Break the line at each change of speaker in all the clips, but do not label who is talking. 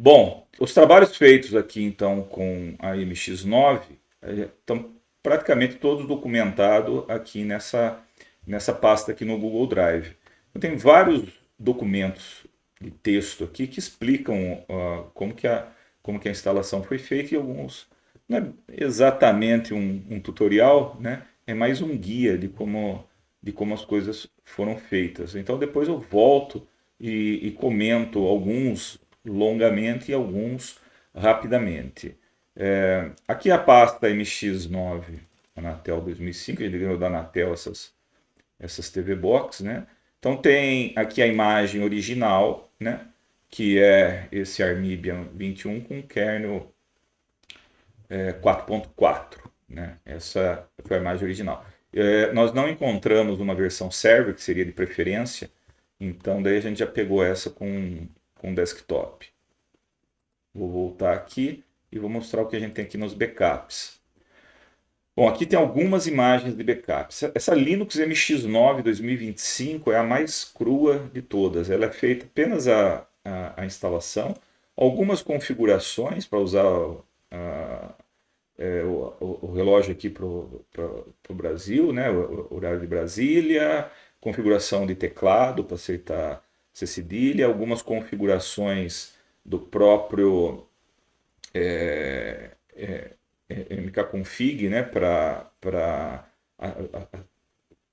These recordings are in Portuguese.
Bom, os trabalhos feitos aqui então com a MX9 estão praticamente todos documentados aqui nessa pasta aqui no Google Drive. Tem vários documentos de texto aqui que explicam como que a instalação foi feita e alguns não é exatamente um tutorial, né? É mais um guia de como as coisas foram feitas. Então depois eu volto e comento alguns longamente e alguns rapidamente. Aqui a pasta MX9 Anatel 2005, ele ganhou da Anatel essas TV Box, né? Então tem aqui a imagem original, né? Que é esse Armbian 21 com kernel 4.4, né? Essa foi a imagem original. Nós não encontramos uma versão server, que seria de preferência, então daí a gente já pegou essa com desktop. Vou voltar aqui e vou mostrar o que a gente tem aqui nos backups. Bom, aqui tem algumas imagens de backups. Essa Linux MX9 2025 é a mais crua de todas. Ela é feita apenas a instalação, algumas configurações para usar o relógio aqui para o Brasil, né? O horário de Brasília, configuração de teclado para acertar cedilha, algumas configurações do próprio mkconfig, né, para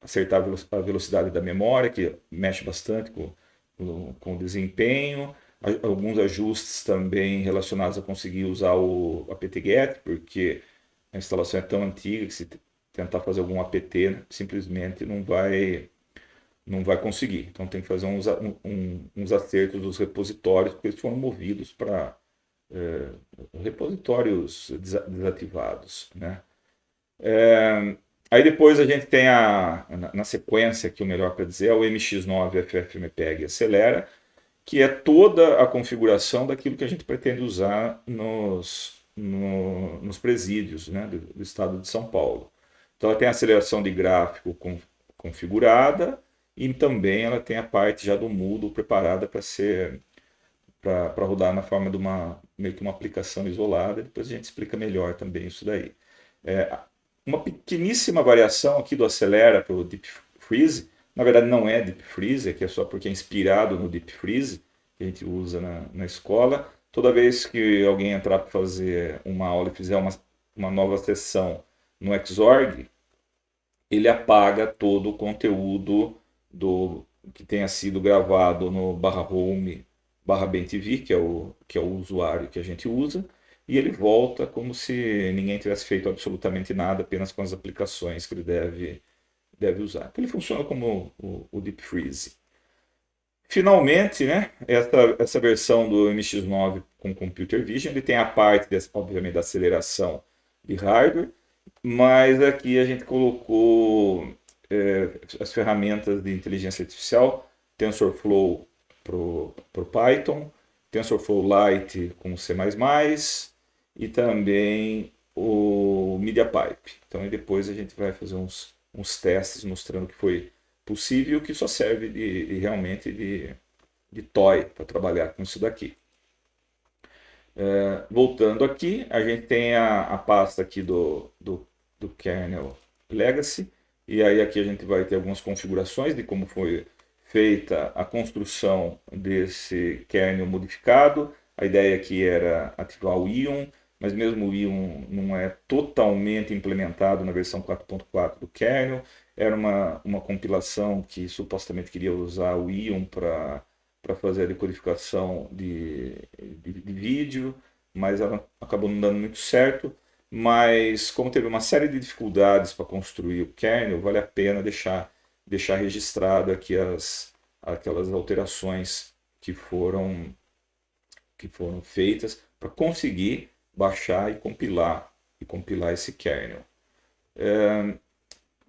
acertar a velocidade da memória, que mexe bastante com o desempenho. Alguns ajustes também relacionados a conseguir usar o apt-get, porque a instalação é tão antiga que se tentar fazer algum apt, simplesmente não vai conseguir. Então tem que fazer uns acertos dos repositórios, porque eles foram movidos para repositórios desativados, né? Aí depois a gente tem na sequência, que o melhor para dizer, é o MX9 FFmpeg Acelera, que é toda a configuração daquilo que a gente pretende usar nos presídios, né, do estado de São Paulo. Então ela tem a aceleração de gráfico configurada e também ela tem a parte já do Moodle preparada para rodar na forma de meio que uma aplicação isolada. Depois a gente explica melhor também isso daí. Uma pequeníssima variação aqui do Acelera para o Deep Freeze. Na verdade não é Deep Freeze, é só porque é inspirado no Deep Freeze que a gente usa na escola. Toda vez que alguém entrar para fazer uma aula e fizer uma nova sessão no Xorg, ele apaga todo o conteúdo que tenha sido gravado no /home /bentv, que é o usuário que a gente usa, e ele volta como se ninguém tivesse feito absolutamente nada, apenas com as aplicações que ele deve usar. Então ele funciona como o Deep Freeze. Finalmente, né, essa versão do MX9 com Computer Vision, ele tem a parte, obviamente, da aceleração de hardware, mas aqui a gente colocou as ferramentas de inteligência artificial, TensorFlow para o Python, TensorFlow Lite com C++, e também o MediaPipe. Então depois a gente vai fazer uns testes mostrando que foi possível, que só serve realmente de toy para trabalhar com isso daqui. Voltando aqui, a gente tem a pasta aqui do kernel Legacy, e aí aqui a gente vai ter algumas configurações de como foi feita a construção desse kernel modificado. A ideia aqui era ativar o Ion, mas mesmo o Ion não é totalmente implementado na versão 4.4 do kernel. Era uma compilação que supostamente queria usar o Ion para fazer a decodificação de vídeo, mas ela acabou não dando muito certo. Mas como teve uma série de dificuldades para construir o kernel, vale a pena deixar registrado aqui aquelas alterações que foram feitas para conseguir baixar e compilar esse kernel.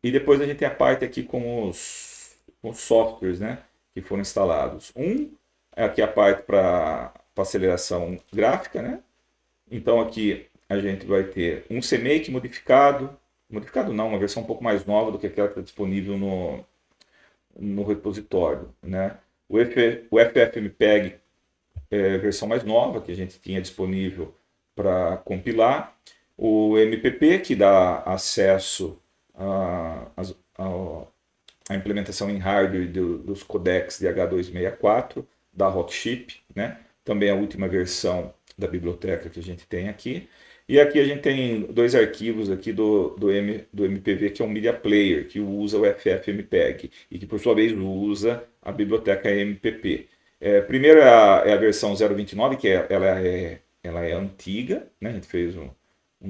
E depois a gente tem a parte aqui com os softwares, né, que foram instalados. É aqui a parte para aceleração gráfica, né? Então aqui a gente vai ter um CMake modificado não, uma versão um pouco mais nova do que aquela que está disponível no repositório, né? O FFmpeg versão mais nova que a gente tinha disponível para compilar, o MPP, que dá acesso à implementação em hardware dos codecs de H264 da Rockchip, né? Também a última versão da biblioteca que a gente tem aqui. E aqui a gente tem dois arquivos aqui do MPV, que é um Media Player, que usa o FFmpeg e que, por sua vez, usa a biblioteca MPP. Primeiro é a versão 0.29, que ela é antiga, né? A gente fez um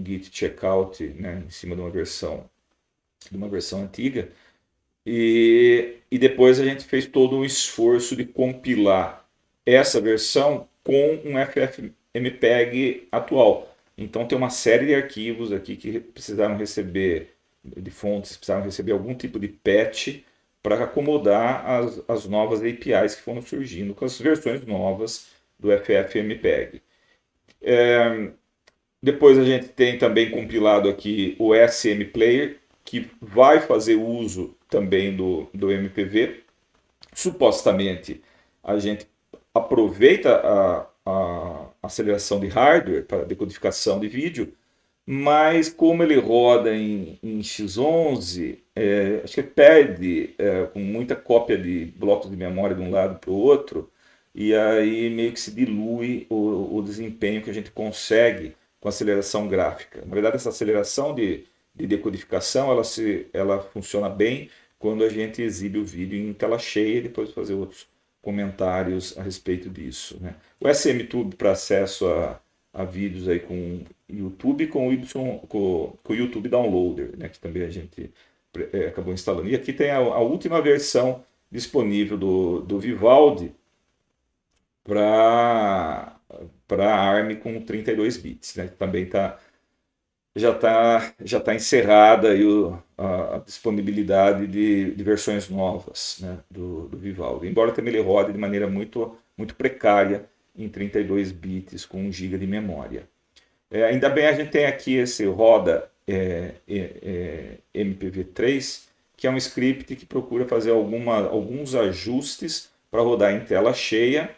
git checkout, né, em cima de uma versão antiga. E depois a gente fez todo um esforço de compilar essa versão com um FFmpeg atual. Então tem uma série de arquivos aqui que precisaram receber, de fontes, precisaram receber algum tipo de patch para acomodar as novas APIs que foram surgindo com as versões novas do FFmpeg. Depois a gente tem também compilado aqui o SM Player, que vai fazer uso também do MPV. Supostamente a gente aproveita a aceleração de hardware para decodificação de vídeo, mas como ele roda em X11, acho que perde com muita cópia de blocos de memória de um lado para o outro, e aí meio que se dilui o desempenho que a gente consegue com aceleração gráfica. Na verdade, essa aceleração de decodificação ela funciona bem quando a gente exibe o vídeo em tela cheia e depois fazer outros comentários a respeito disso, né? O SMTube para acesso a vídeos aí com YouTube, com o YouTube Downloader, né, que também a gente acabou instalando. E aqui tem a última versão disponível do Vivaldi para ARM com 32 bits, né? Também já tá encerrada aí a disponibilidade de versões novas, né, do Vivaldi. Embora também ele rode de maneira muito, muito precária em 32 bits com 1 GB de memória. Ainda bem a gente tem aqui esse roda MPV3, que é um script que procura fazer alguns ajustes para rodar em tela cheia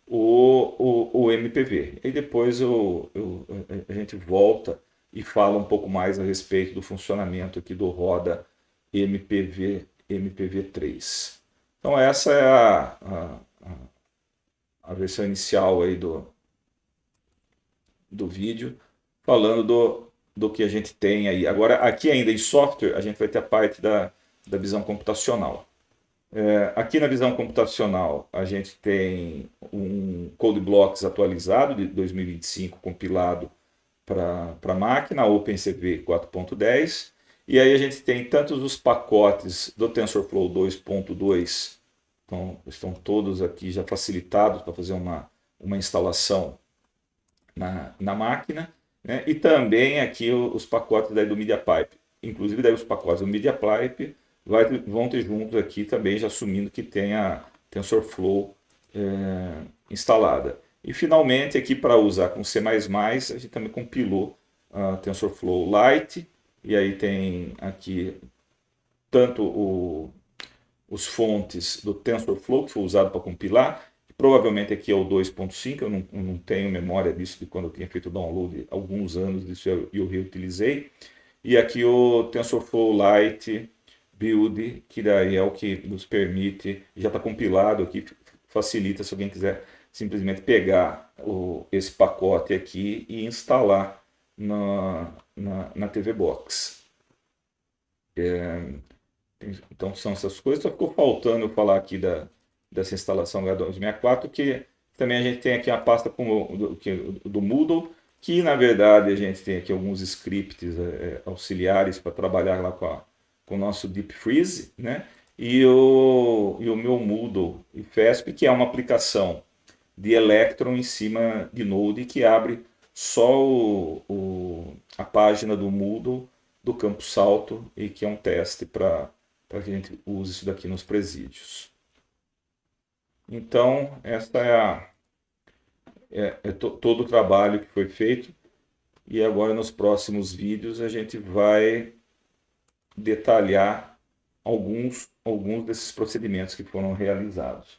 o MPV. E depois a gente volta e fala um pouco mais a respeito do funcionamento aqui do roda MPV3. Então essa é a versão inicial aí do vídeo, falando do que a gente tem aí. Agora, aqui ainda em software, a gente vai ter a parte da visão computacional. Aqui na visão computacional, a gente tem um CodeBlocks atualizado de 2025, compilado para a máquina, OpenCV 4.10, e aí a gente tem tantos os pacotes do TensorFlow 2.2, então estão todos aqui já facilitados para fazer uma instalação na máquina, né? E também aqui os pacotes daí do MediaPipe, inclusive daí os pacotes do MediaPipe vão ter juntos aqui também, já assumindo que tem a TensorFlow instalada. E finalmente aqui para usar com C++, a gente também compilou a TensorFlow Lite, e aí tem aqui tanto os fontes do TensorFlow que foi usado para compilar, provavelmente aqui é o 2.5, eu não tenho memória disso de quando eu tinha feito o download há alguns anos disso eu reutilizei, e aqui o TensorFlow Lite Build, que daí é o que nos permite, já está compilado aqui, facilita se alguém quiser simplesmente pegar esse pacote aqui e instalar na TV Box. Então são essas coisas. Só ficou faltando eu falar aqui dessa instalação H264, que também a gente tem aqui a pasta do Moodle, que na verdade a gente tem aqui alguns scripts auxiliares para trabalhar lá com o nosso Deep Freeze, né? E o meu Moodle e FESP, que é uma aplicação de Electron em cima de Node, que abre só a página do Moodle do campo salto, e que é um teste para que a gente use isso daqui nos presídios. Então, essa todo o trabalho que foi feito, e agora nos próximos vídeos a gente vai detalhar alguns desses procedimentos que foram realizados.